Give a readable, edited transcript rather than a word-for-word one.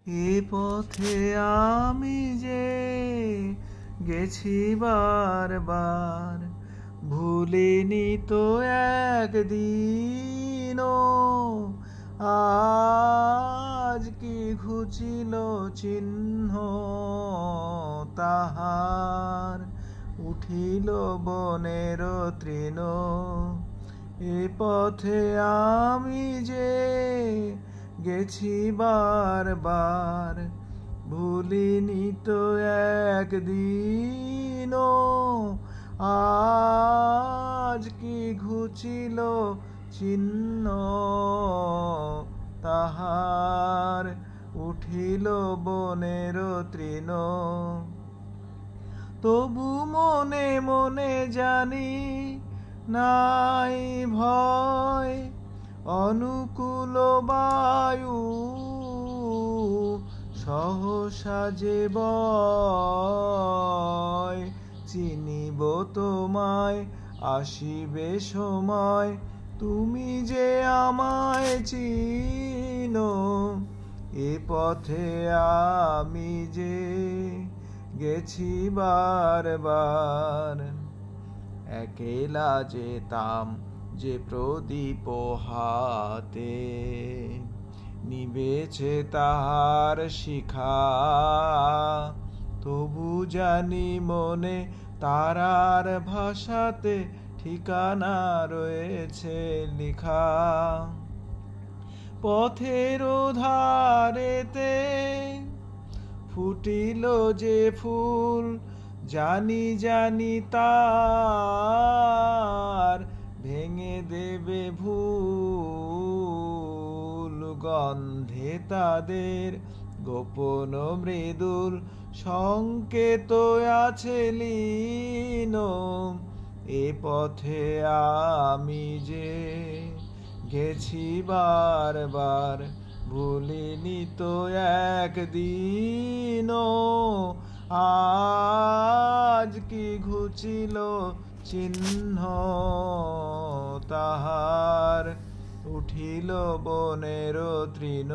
এ পথে আমি যে গেছি বারবার, ভুলিনি তো একদিনও। আজ কি ঘুচিল চিহ্ন তাহার, উঠিল বনের তৃণ। এ পথে আমি যে গেছি বারবার, ভুলিনি তো একদিনও। আজ কি ঘুচিল চিহ্ন তাহার, উঠিল বনের তৃণ। তবু মনে মনে জানি নাই ভয়, অনুকূল বায়ু সহসা যে বয়। চিনিব তোমায়, আসিবে সময়, তুমি যে আমায় চিনো। এ পথে আমি যে গেছি বারবার। একেলা যেতাম যে প্রদীপ হাতে, নিবেছে তাহার শিখা। তবু জানি মনে তারার ভাষাতে ঠিকানা রয়েছে লিখা। পথের ধারেতে ফুটিল যে ফুল, জানি জানি তার ভেঙে দেবে ভুল। গন্ধে তাদের গোপন মৃদুল সংকেত আছে লীন। এ পথে আমি যে গেছি বারবার, ভুলিনি তো একদিনও। আজ কি ঘুচিল চিহ্ন তাহার, উঠিল বনের তৃণ।